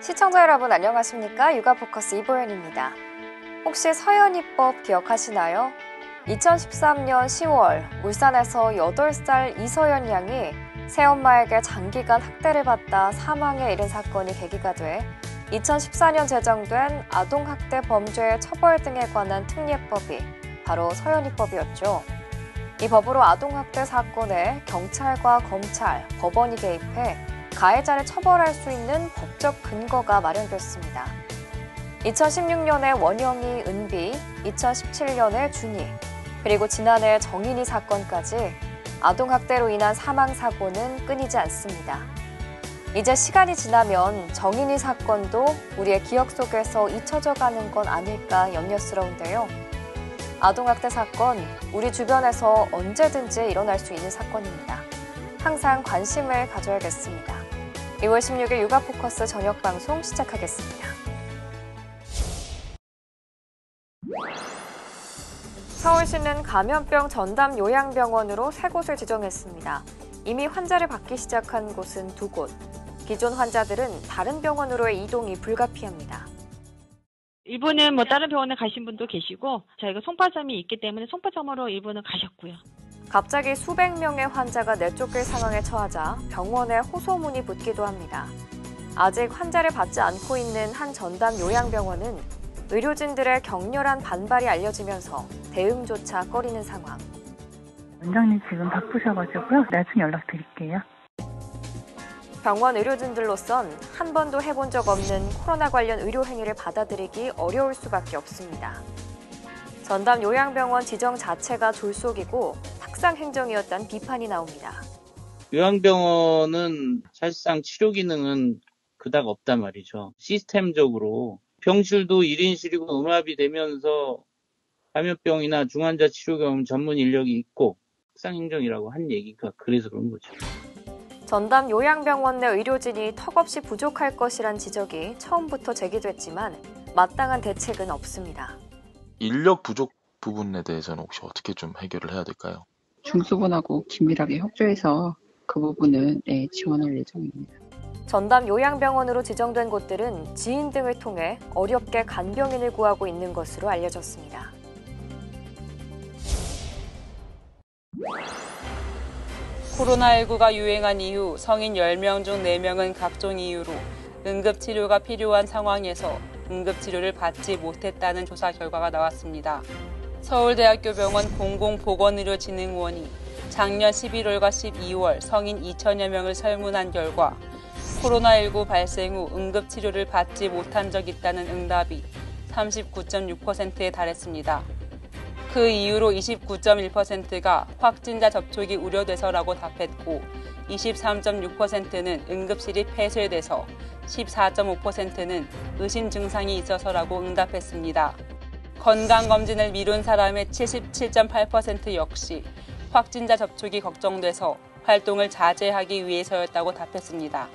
시청자 여러분 안녕하십니까? 육아포커스 이보연입니다. 혹시 서연이법 기억하시나요? 2013년 10월 울산에서 8살 이서연 양이 새엄마에게 장기간 학대를 받다 사망에 이른 사건이 계기가 돼 2014년 제정된 아동학대 범죄 처벌 등에 관한 특례법이 바로 서연이법이었죠. 이 법으로 아동학대 사건에 경찰과 검찰, 법원이 개입해 가해자를 처벌할 수 있는 법적 근거가 마련됐습니다. 2016년에 원영이, 은비, 2017년에 준이, 그리고 지난해 정인이 사건까지 아동학대로 인한 사망사고는 끊이지 않습니다. 이제 시간이 지나면 정인이 사건도 우리의 기억 속에서 잊혀져 가는 건 아닐까 염려스러운데요. 아동학대 사건, 우리 주변에서 언제든지 일어날 수 있는 사건입니다. 항상 관심을 가져야겠습니다. 2월 16일 육아포커스 저녁 방송 시작하겠습니다. 서울시는 감염병 전담 요양병원으로 3곳을 지정했습니다. 이미 환자를 받기 시작한 곳은 2곳. 기존 환자들은 다른 병원으로의 이동이 불가피합니다. 일부는 다른 병원에 가신 분도 계시고 저희가 송파점이 있기 때문에 송파점으로 일부는 가셨고요. 갑자기 수백 명의 환자가 내쫓길 상황에 처하자 병원에 호소문이 붙기도 합니다. 아직 환자를 받지 않고 있는 한 전담 요양병원은 의료진들의 격렬한 반발이 알려지면서 대응조차 꺼리는 상황. 원장님 지금 바쁘셔가지고요. 나중에 연락드릴게요. 병원 의료진들로선 한 번도 해본 적 없는 코로나 관련 의료 행위를 받아들이기 어려울 수밖에 없습니다. 전담 요양병원 지정 자체가 졸속이고 탁상 행정이었다는 비판이 나옵니다. 요양병원은 사실상 치료 기능은 그닥 없단 말이죠. 시스템적으로 병실도 1인실이고 음압이 되면서 감염병이나 중환자 치료 경험 전문 인력이 있고 탁상 행정이라고 한 얘기가 그래서 그런 거죠. 전담 요양병원 내 의료진이 턱없이 부족할 것이란 지적이 처음부터 제기됐지만 마땅한 대책은 없습니다. 인력 부족 부분에 대해서는 혹시 어떻게 좀 해결을 해야 될까요? 중수본하고 긴밀하게 협조해서 그 부분은 지원할 예정입니다. 전담 요양병원으로 지정된 곳들은 지인 등을 통해 어렵게 간병인을 구하고 있는 것으로 알려졌습니다. 코로나19가 유행한 이후 성인 10명 중 4명은 각종 이유로 응급치료가 필요한 상황에서 응급치료를 받지 못했다는 조사 결과가 나왔습니다. 서울대학교 병원 공공보건의료진흥원이 작년 11월과 12월 성인 2천여 명을 설문한 결과 코로나19 발생 후 응급치료를 받지 못한 적 있다는 응답이 39.6%에 달했습니다. 그 이후로 29.1%가 확진자 접촉이 우려돼서라고 답했고 23.6%는 응급실이 폐쇄돼서 14.5%는 의심 증상이 있어서라고 응답했습니다. 건강검진을 미룬 사람의 77.8% 역시 확진자 접촉이 걱정돼서 활동을 자제하기 위해서였다고 답했습니다.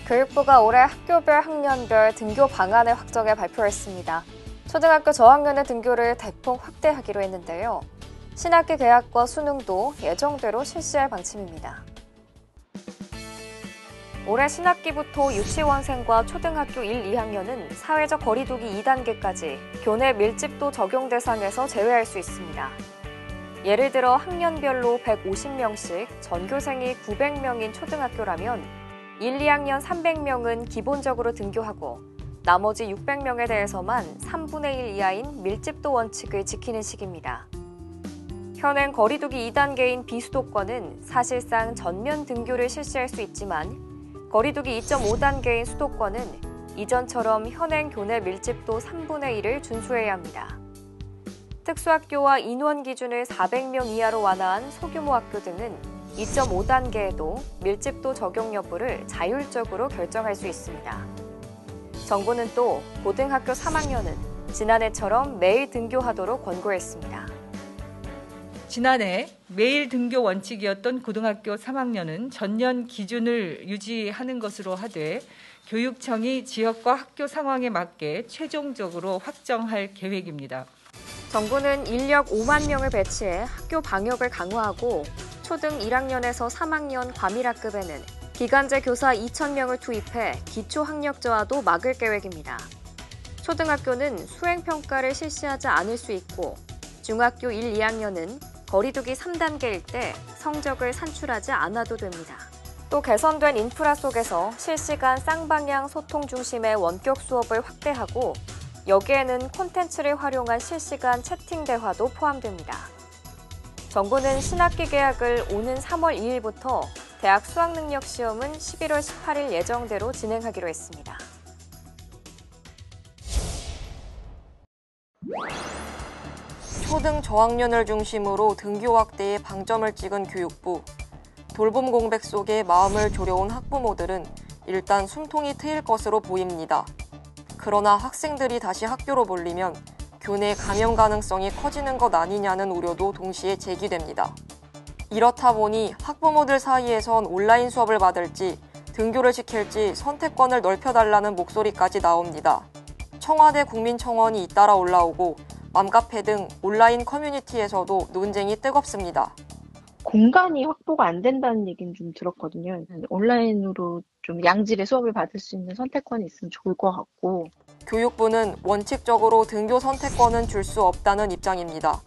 교육부가 올해 학교별 학년별 등교 방안을 확정해 발표했습니다. 초등학교 저학년의 등교를 대폭 확대하기로 했는데요. 신학기 개학과 수능도 예정대로 실시할 방침입니다. 올해 신학기부터 유치원생과 초등학교 1, 2학년은 사회적 거리두기 2단계까지 교내 밀집도 적용 대상에서 제외할 수 있습니다. 예를 들어 학년별로 150명씩 전교생이 900명인 초등학교라면 1, 2학년 300명은 기본적으로 등교하고 나머지 600명에 대해서만 3분의 1 이하인 밀집도 원칙을 지키는 식입니다. 현행 거리두기 2단계인 비수도권은 사실상 전면 등교를 실시할 수 있지만 거리두기 2.5단계인 수도권은 이전처럼 현행 교내 밀집도 3분의 1을 준수해야 합니다. 특수학교와 인원 기준을 400명 이하로 완화한 소규모 학교 등은 2.5단계에도 밀집도 적용 여부를 자율적으로 결정할 수 있습니다. 정부는 또 고등학교 3학년은 지난해처럼 매일 등교하도록 권고했습니다. 지난해 매일 등교 원칙이었던 고등학교 3학년은 전년 기준을 유지하는 것으로 하되 교육청이 지역과 학교 상황에 맞게 최종적으로 확정할 계획입니다. 정부는 인력 5만 명을 배치해 학교 방역을 강화하고 초등 1학년에서 3학년 과밀학급에는 기간제 교사 2,000명을 투입해 기초학력저하도 막을 계획입니다. 초등학교는 수행평가를 실시하지 않을 수 있고 중학교 1, 2학년은 거리두기 3단계일 때 성적을 산출하지 않아도 됩니다. 또 개선된 인프라 속에서 실시간 쌍방향 소통 중심의 원격 수업을 확대하고 여기에는 콘텐츠를 활용한 실시간 채팅 대화도 포함됩니다. 정부는 신학기 개학을 오는 3월 2일부터 대학 수학능력 시험은 11월 18일 예정대로 진행하기로 했습니다. 초등 저학년을 중심으로 등교 확대에 방점을 찍은 교육부. 돌봄 공백 속에 마음을 졸여온 학부모들은 일단 숨통이 트일 것으로 보입니다. 그러나 학생들이 다시 학교로 몰리면 교내 감염 가능성이 커지는 것 아니냐는 우려도 동시에 제기됩니다. 이렇다 보니 학부모들 사이에선 온라인 수업을 받을지 등교를 시킬지 선택권을 넓혀달라는 목소리까지 나옵니다. 청와대 국민청원이 잇따라 올라오고 맘카페 등 온라인 커뮤니티에서도 논쟁이 뜨겁습니다. 공간이 확보가 안 된다는 얘기는 좀 들었거든요. 온라인으로 좀 양질의 수업을 받을 수 있는 선택권이 있으면 좋을 것 같고. 교육부는 원칙적으로 등교 선택권은 줄 수 없다는 입장입니다.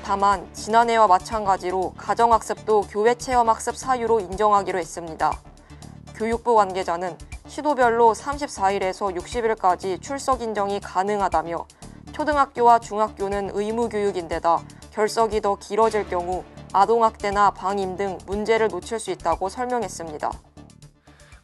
다만 지난해와 마찬가지로 가정학습도 교외체험학습 사유로 인정하기로 했습니다. 교육부 관계자는 시도별로 34일에서 60일까지 출석 인정이 가능하다며 초등학교와 중학교는 의무교육인데다 결석이 더 길어질 경우 아동학대나 방임 등 문제를 놓칠 수 있다고 설명했습니다.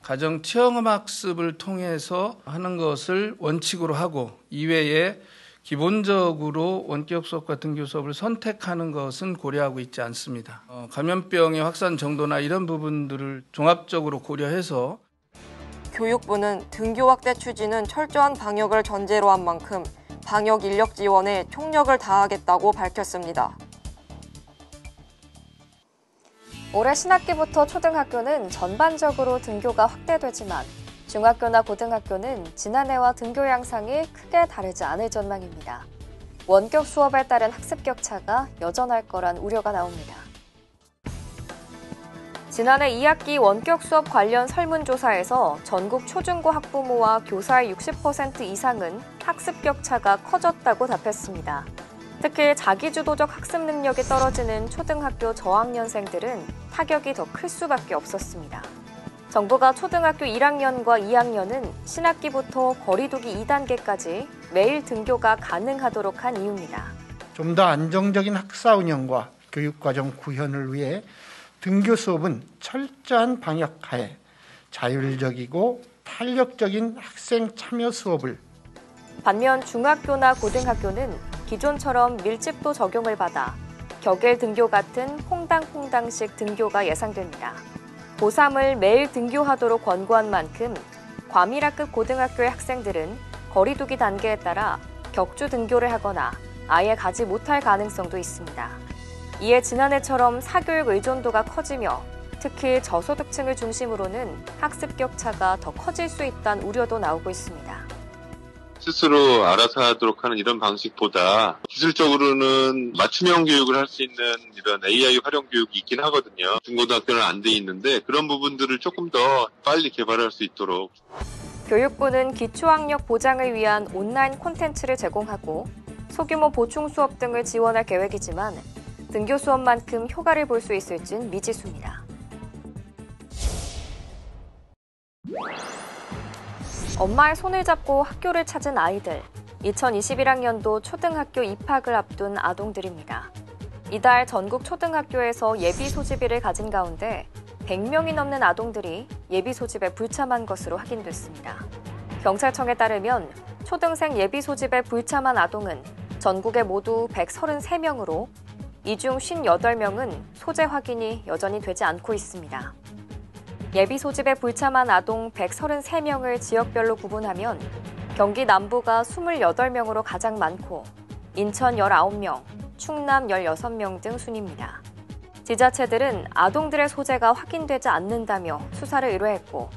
가정 체험학습을 통해서 하는 것을 원칙으로 하고 이외에 기본적으로 원격 수업과 등교 수업을 선택하는 것은 고려하고 있지 않습니다. 감염병의 확산 정도나 이런 부분들을 종합적으로 고려해서 교육부는 등교 확대 추진은 철저한 방역을 전제로 한 만큼 방역 인력 지원에 총력을 다하겠다고 밝혔습니다. 올해 신학기부터 초등학교는 전반적으로 등교가 확대되지만 중학교나 고등학교는 지난해와 등교 양상이 크게 다르지 않을 전망입니다. 원격 수업에 따른 학습 격차가 여전할 거란 우려가 나옵니다. 지난해 2학기 원격 수업 관련 설문조사에서 전국 초중고 학부모와 교사의 60% 이상은 학습 격차가 커졌다고 답했습니다. 특히 자기주도적 학습 능력이 떨어지는 초등학교 저학년생들은 타격이 더 클 수밖에 없었습니다. 정부가 초등학교 1학년과 2학년은 신학기부터 거리두기 2단계까지 매일 등교가 가능하도록 한 이유입니다. 좀 더 안정적인 학사 운영과 교육과정 구현을 위해 등교 수업은 철저한 방역하에 자율적이고 탄력적인 학생 참여 수업을. 반면 중학교나 고등학교는 기존처럼 밀집도 적용을 받아 격일 등교 같은 퐁당퐁당식 등교가 예상됩니다. 고3을 매일 등교하도록 권고한 만큼 과밀학급 고등학교의 학생들은 거리두기 단계에 따라 격주 등교를 하거나 아예 가지 못할 가능성도 있습니다. 이에 지난해처럼 사교육 의존도가 커지며 특히 저소득층을 중심으로는 학습 격차가 더 커질 수 있다는 우려도 나오고 있습니다. 스스로 알아서 하도록 하는 이런 방식보다 기술적으로는 맞춤형 교육을 할 수 있는 이런 AI 활용 교육이 있긴 하거든요. 중고등학교는 안 돼 있는데 그런 부분들을 조금 더 빨리 개발할 수 있도록. 교육부는 기초학력 보장을 위한 온라인 콘텐츠를 제공하고 소규모 보충 수업 등을 지원할 계획이지만 등교 수업만큼 효과를 볼 수 있을진 미지수입니다. 엄마의 손을 잡고 학교를 찾은 아이들. 2021학년도 초등학교 입학을 앞둔 아동들입니다. 이달 전국 초등학교에서 예비 소집일을 가진 가운데 100명이 넘는 아동들이 예비 소집에 불참한 것으로 확인됐습니다. 경찰청에 따르면 초등생 예비 소집에 불참한 아동은 전국에 모두 133명으로 이 중 58명은 소재 확인이 여전히 되지 않고 있습니다. 예비 소집에 불참한 아동 133명을 지역별로 구분하면 경기 남부가 28명으로 가장 많고 인천 19명, 충남 16명 등 순입니다. 지자체들은 아동들의 소재가 확인되지 않는다며 수사를 의뢰했고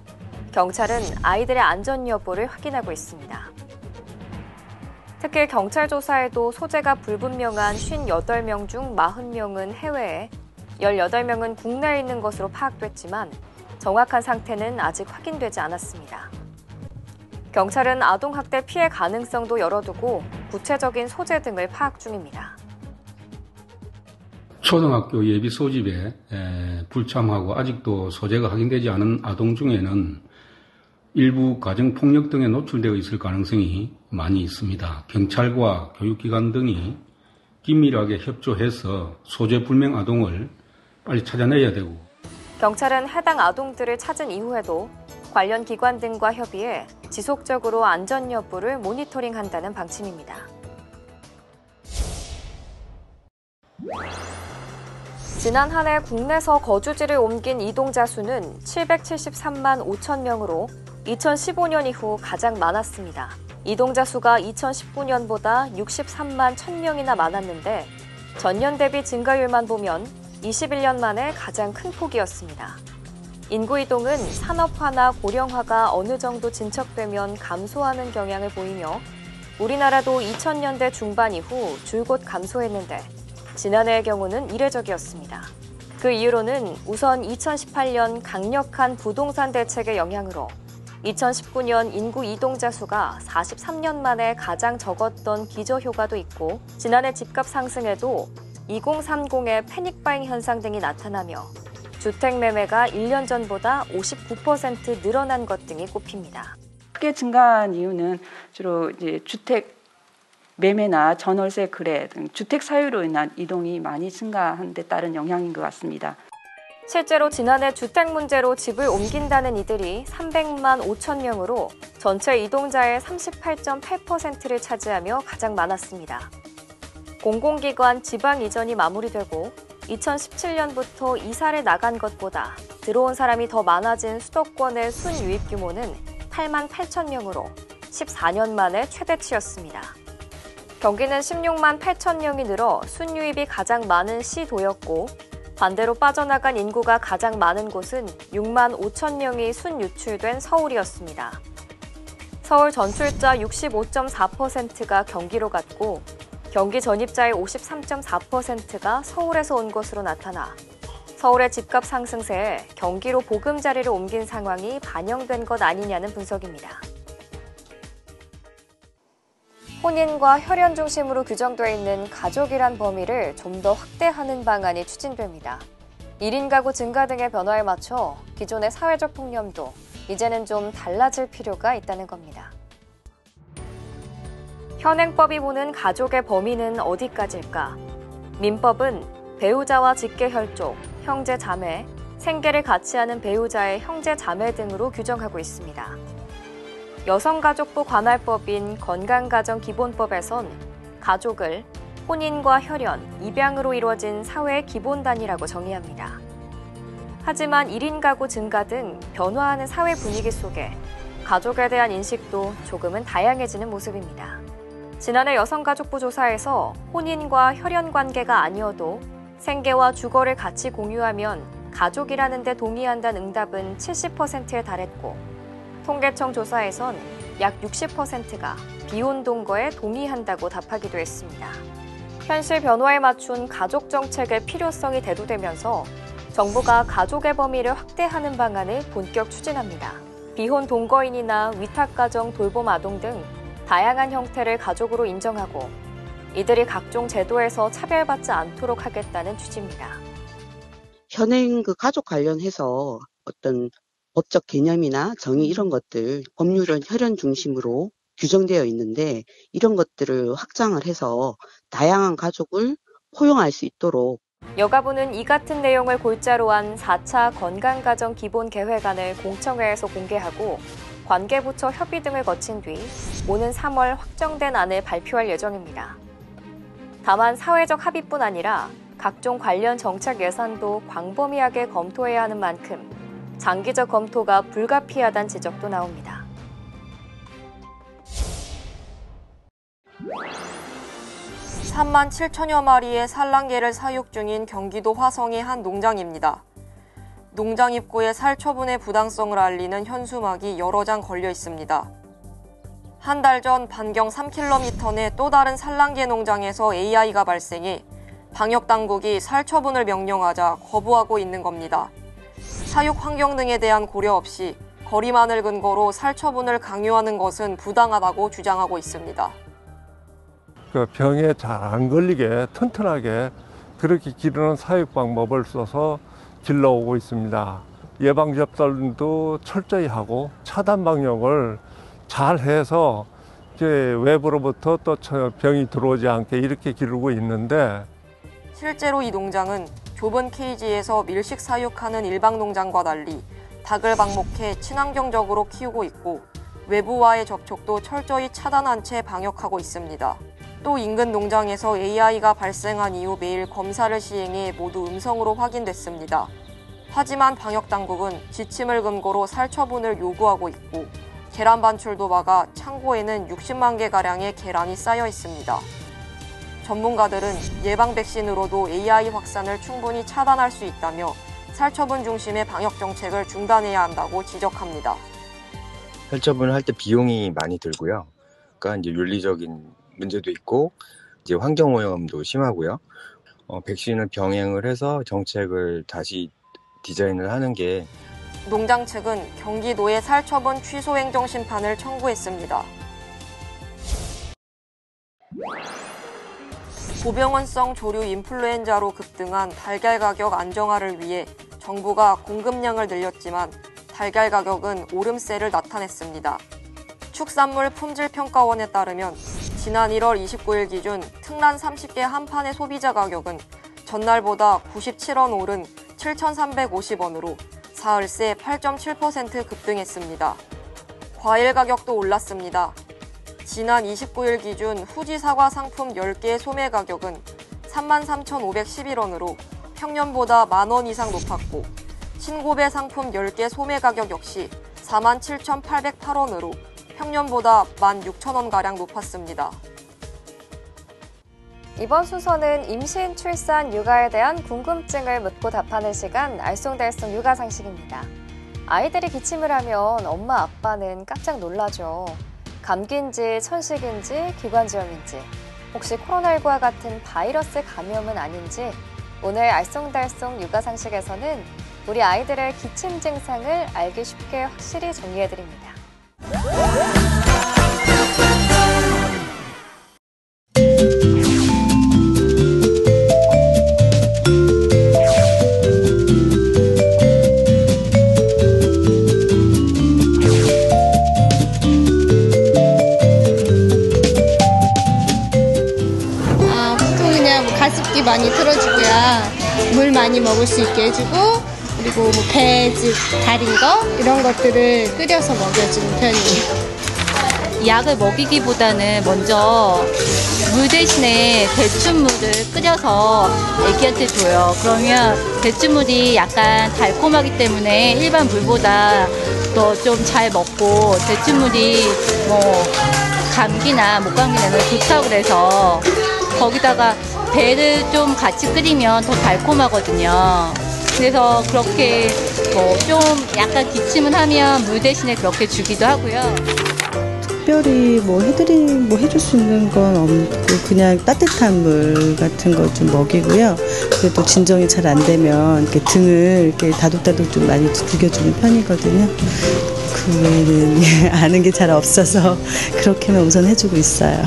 경찰은 아이들의 안전 여부를 확인하고 있습니다. 특히 경찰 조사에도 소재가 불분명한 58명 중 40명은 해외에, 18명은 국내에 있는 것으로 파악됐지만 정확한 상태는 아직 확인되지 않았습니다. 경찰은 아동학대 피해 가능성도 열어두고 구체적인 소재 등을 파악 중입니다. 초등학교 예비 소집에 불참하고 아직도 소재가 확인되지 않은 아동 중에는 일부 가정폭력 등에 노출되어 있을 가능성이 많이 있습니다. 경찰과 교육기관 등이 긴밀하게 협조해서 소재 불명 아동을 빨리 찾아내야 되고, 경찰은 해당 아동들을 찾은 이후에도 관련 기관 등과 협의해 지속적으로 안전 여부를 모니터링한다는 방침입니다. 지난 한 해 국내에서 거주지를 옮긴 이동자 수는 773만 5천 명으로 2015년 이후 가장 많았습니다. 이동자 수가 2019년보다 63만 1,000명이나 많았는데 전년 대비 증가율만 보면 21년 만에 가장 큰 폭이었습니다. 인구 이동은 산업화나 고령화가 어느 정도 진척되면 감소하는 경향을 보이며 우리나라도 2000년대 중반 이후 줄곧 감소했는데 지난해의 경우는 이례적이었습니다. 그 이유로는 우선 2018년 강력한 부동산 대책의 영향으로 2019년 인구 이동자 수가 43년 만에 가장 적었던 기저효과도 있고 지난해 집값 상승에도 2030의 패닉바잉 현상 등이 나타나며 주택 매매가 1년 전보다 59% 늘어난 것 등이 꼽힙니다. 크게 증가한 이유는 주로 이제 주택 매매나 전월세 거래 등 주택 사유로 인한 이동이 많이 증가한 데 따른 영향인 것 같습니다. 실제로 지난해 주택 문제로 집을 옮긴다는 이들이 300만 5천 명으로 전체 이동자의 38.8%를 차지하며 가장 많았습니다. 공공기관 지방 이전이 마무리되고 2017년부터 이사를 나간 것보다 들어온 사람이 더 많아진 수도권의 순유입 규모는 8만 8천 명으로 14년 만에 최대치였습니다. 경기는 16만 8천 명이 늘어 순유입이 가장 많은 시도였고 반대로 빠져나간 인구가 가장 많은 곳은 6만 5천 명이 순유출된 서울이었습니다. 서울 전출자 65.4%가 경기로 갔고 경기 전입자의 53.4%가 서울에서 온 것으로 나타나 서울의 집값 상승세에 경기로 보금자리를 옮긴 상황이 반영된 것 아니냐는 분석입니다. 혼인과 혈연 중심으로 규정되어 있는 가족이란 범위를 좀 더 확대하는 방안이 추진됩니다. 1인 가구 증가 등의 변화에 맞춰 기존의 사회적 통념도 이제는 좀 달라질 필요가 있다는 겁니다. 현행법이 보는 가족의 범위는 어디까지일까? 민법은 배우자와 직계혈족, 형제 자매, 생계를 같이 하는 배우자의 형제 자매 등으로 규정하고 있습니다. 여성가족부 관할법인 건강가정기본법에선 가족을 혼인과 혈연, 입양으로 이루어진 사회의 기본 단위라고 정의합니다. 하지만 1인 가구 증가 등 변화하는 사회 분위기 속에 가족에 대한 인식도 조금은 다양해지는 모습입니다. 지난해 여성가족부 조사에서 혼인과 혈연 관계가 아니어도 생계와 주거를 같이 공유하면 가족이라는 데 동의한다는 응답은 70%에 달했고 통계청 조사에선 약 60%가 비혼 동거에 동의한다고 답하기도 했습니다. 현실 변화에 맞춘 가족 정책의 필요성이 대두되면서 정부가 가족의 범위를 확대하는 방안을 본격 추진합니다. 비혼 동거인이나 위탁가정 돌봄 아동 등 다양한 형태를 가족으로 인정하고 이들이 각종 제도에서 차별받지 않도록 하겠다는 취지입니다. 현행 가족 관련해서 어떤 법적 개념이나 정의 이런 것들, 법률은 혈연 중심으로 규정되어 있는데 이런 것들을 확장을 해서 다양한 가족을 포용할 수 있도록 여가부는 이 같은 내용을 골자로 한 4차 건강가정기본계획안을 공청회에서 공개하고 관계부처 협의 등을 거친 뒤 오는 3월 확정된 안을 발표할 예정입니다. 다만 사회적 합의뿐 아니라 각종 관련 정책 예산도 광범위하게 검토해야 하는 만큼 장기적 검토가 불가피하다는 지적도 나옵니다. (3만 7천여 마리의 산란개를 사육 중인 경기도 화성의 한 농장입니다. 농장 입구에 살처분의 부당성을 알리는 현수막이 여러 장 걸려 있습니다. 한 달 전 반경 3km 내 또 다른 산란개 농장에서 AI가 발생해 방역당국이 살처분을 명령하자 거부하고 있는 겁니다. 사육 환경 등에 대한 고려 없이 거리만을 근거로 살처분을 강요하는 것은 부당하다고 주장하고 있습니다. 그 병에 잘 안 걸리게 튼튼하게 그렇게 기르는 사육 방법을 써서 길러오고 있습니다. 예방 접종도 철저히 하고 차단 방역을 잘 해서 이제 외부로부터 또 병이 들어오지 않게 이렇게 기르고 있는데, 실제로 이 농장은 좁은 케이지에서 밀식 사육하는 일반 농장과 달리 닭을 방목해 친환경적으로 키우고 있고 외부와의 접촉도 철저히 차단한 채 방역하고 있습니다. 또 인근 농장에서 AI가 발생한 이후 매일 검사를 시행해 모두 음성으로 확인됐습니다. 하지만 방역당국은 지침을 근거로 살처분을 요구하고 있고 계란 반출도 막아 창고에는 60만 개가량의 계란이 쌓여 있습니다. 전문가들은 예방 백신으로도 AI 확산을 충분히 차단할 수 있다며 살처분 중심의 방역 정책을 중단해야 한다고 지적합니다. 살처분을 할 때 비용이 많이 들고요. 그러니까 이제 윤리적인 문제도 있고 이제 환경 오염도 심하고요. 백신을 병행을 해서 정책을 다시 디자인을 하는 게. 농장 측은 경기도에 살처분 취소 행정 심판을 청구했습니다. 고병원성 조류 인플루엔자로 급등한 달걀 가격 안정화를 위해 정부가 공급량을 늘렸지만 달걀 가격은 오름세를 나타냈습니다. 축산물 품질평가원에 따르면 지난 1월 29일 기준 특란 30개 한 판의 소비자 가격은 전날보다 97원 오른 7,350원으로 사흘새 8.7% 급등했습니다. 과일 가격도 올랐습니다. 지난 29일 기준 후지 사과 상품 10개의 소매 가격은 33,511원으로 평년보다 만원 이상 높았고 신고배 상품 10개 소매 가격 역시 47,808원으로 평년보다 16,000원가량 높았습니다. 이번 순서는 임신, 출산, 육아에 대한 궁금증을 묻고 답하는 시간 알쏭달쏭 육아상식입니다. 아이들이 기침을 하면 엄마, 아빠는 깜짝 놀라죠. 감기인지 천식인지 기관지염인지 혹시 코로나19와 같은 바이러스 감염은 아닌지 오늘 알쏭달쏭 육아상식에서는 우리 아이들의 기침 증상을 알기 쉽게 확실히 정리해드립니다. 보통 그냥 가습기 많이 틀어주고요. 물 많이 먹을 수 있게 해주고 그리고 뭐 배즙 달인 거 이런 것들을 끓여서 먹여주는 편이에요. 약을 먹이기보다는 먼저 물 대신에 대추물을 끓여서 애기한테 줘요. 그러면 대추물이 약간 달콤하기 때문에 일반 물보다 더 좀 잘 먹고 대추물이 뭐 감기나 목감기에는 좋다고 그래서 거기다가 배를 좀 같이 끓이면 더 달콤하거든요. 그래서 그렇게 뭐 좀 약간 기침을 하면 물 대신에 그렇게 주기도 하고요. 특별히 해줄 수 있는 건 없고 그냥 따뜻한 물 같은 거 좀 먹이고요. 그래도 진정이 잘 안 되면 이렇게 등을 이렇게 다독다독 좀 많이 두겨주는 편이거든요. 그 외에는 아는 게 잘 없어서 그렇게만 우선 해주고 있어요.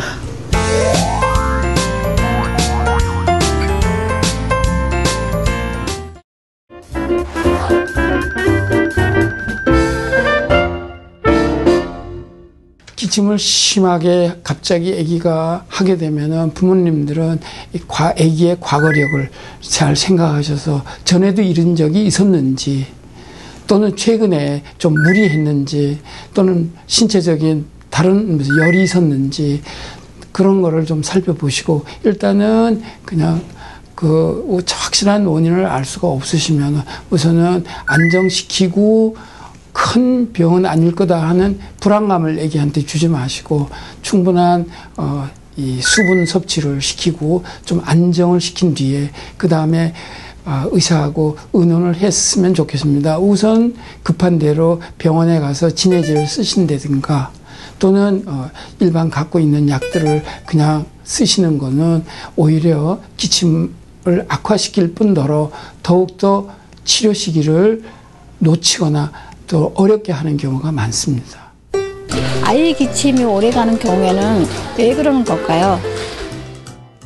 기침을 심하게 갑자기 아기가 하게 되면은 부모님들은 아기의 과거력을 잘 생각하셔서 전에도 이런 적이 있었는지 또는 최근에 좀 무리했는지 또는 신체적인 다른 열이 있었는지 그런 거를 좀 살펴보시고 일단은 그냥 그 확실한 원인을 알 수가 없으시면 우선은 안정시키고 큰 병은 아닐 거다 하는 불안감을 애기한테 주지 마시고 충분한 이 수분 섭취를 시키고 좀 안정을 시킨 뒤에 그 다음에 의사하고 의논을 했으면 좋겠습니다. 우선 급한 대로 병원에 가서 진해제를 쓰신다든가 또는 일반 갖고 있는 약들을 그냥 쓰시는 거는 오히려 기침을 악화시킬 뿐더러 더욱더 치료 시기를 놓치거나 또 어렵게 하는 경우가 많습니다. 아이 기침이 오래가는 경우에는 왜 그러는 걸까요?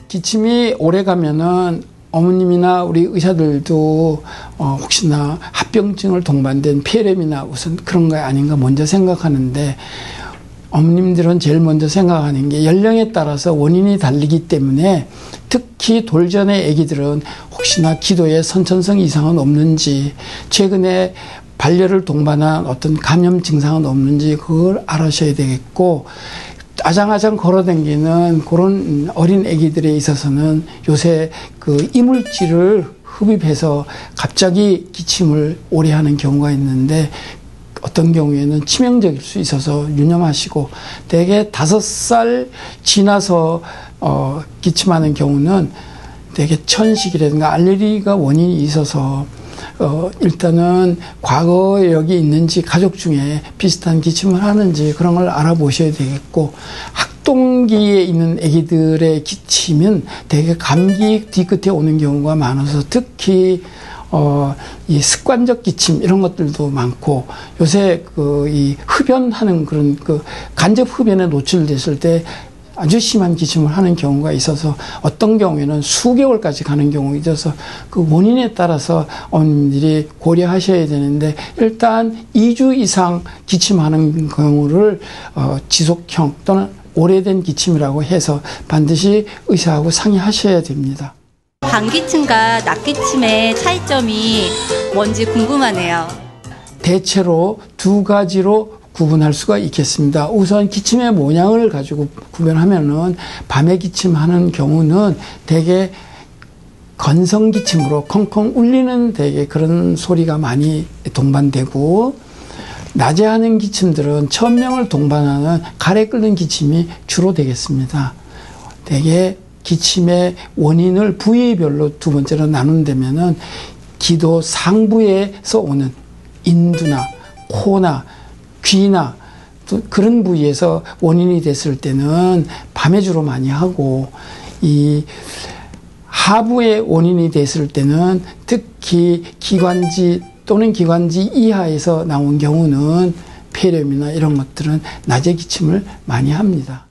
기침이 오래가면은 어머님이나 우리 의사들도 혹시나 합병증을 동반된 폐렴이나 우선 그런 거 아닌가 먼저 생각하는데, 어머님들은 제일 먼저 생각하는 게 연령에 따라서 원인이 다르기 때문에, 특히 돌전의 아기들은 혹시나 기도에 선천성 이상은 없는지, 최근에 발열을 동반한 어떤 감염 증상은 없는지 그걸 알아셔야 되겠고, 아장아장 걸어다니는 그런 어린 아기들에 있어서는 요새 그 이물질을 흡입해서 갑자기 기침을 오래 하는 경우가 있는데, 어떤 경우에는 치명적일 수 있어서 유념하시고, 대개 5살 지나서 기침하는 경우는 대개 천식이라든가 알레르기가 원인이 있어서 일단은 과거에 여기 있는지, 가족 중에 비슷한 기침을 하는지 그런 걸 알아보셔야 되겠고, 학동기에 있는 아기들의 기침은 대개 감기 뒤끝에 오는 경우가 많아서 특히 이 습관적 기침 이런 것들도 많고, 요새 이 흡연하는 그런 간접 흡연에 노출됐을 때 아주 심한 기침을 하는 경우가 있어서 어떤 경우에는 수개월까지 가는 경우가 있어서 그 원인에 따라서 어머님들이 고려하셔야 되는데, 일단 2주 이상 기침하는 경우를 지속형 또는 오래된 기침이라고 해서 반드시 의사하고 상의하셔야 됩니다. 방기침과 낙기침의 차이점이 뭔지 궁금하네요. 대체로 2가지로 구분할 수가 있겠습니다. 우선 기침의 모양을 가지고 구별하면은, 밤에 기침하는 경우는 대개 건성 기침으로 컹컹 울리는 대개 그런 소리가 많이 동반되고, 낮에 하는 기침들은 천명을 동반하는 가래 끓는 기침이 주로 되겠습니다. 대개 기침의 원인을 부위별로 두 번째로 나눈다면은, 기도 상부에서 오는 인두나 코나 귀나 또 그런 부위에서 원인이 됐을 때는 밤에 주로 많이 하고, 이 하부에 원인이 됐을 때는 특히 기관지 또는 기관지 이하에서 나온 경우는 폐렴이나 이런 것들은 낮에 기침을 많이 합니다.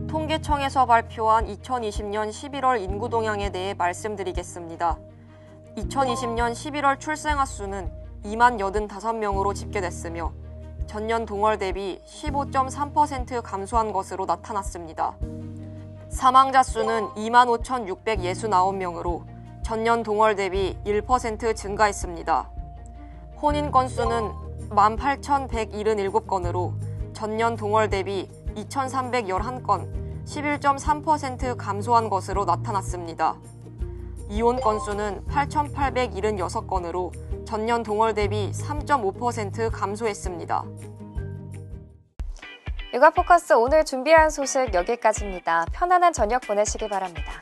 통계청에서 발표한 2020년 11월 인구 동향에 대해 말씀드리겠습니다. 2020년 11월 출생아 수는 2만 85명으로 집계됐으며 전년 동월 대비 15.3% 감소한 것으로 나타났습니다. 사망자 수는 2만 5,669명으로 전년 동월 대비 1% 증가했습니다. 혼인 건수는 18,177건으로 전년 동월 대비 2,311건, 11.3% 감소한 것으로 나타났습니다. 이혼 건수는 8,876건으로 전년 동월 대비 3.5% 감소했습니다. 육아포커스 오늘 준비한 소식 여기까지입니다. 편안한 저녁 보내시기 바랍니다.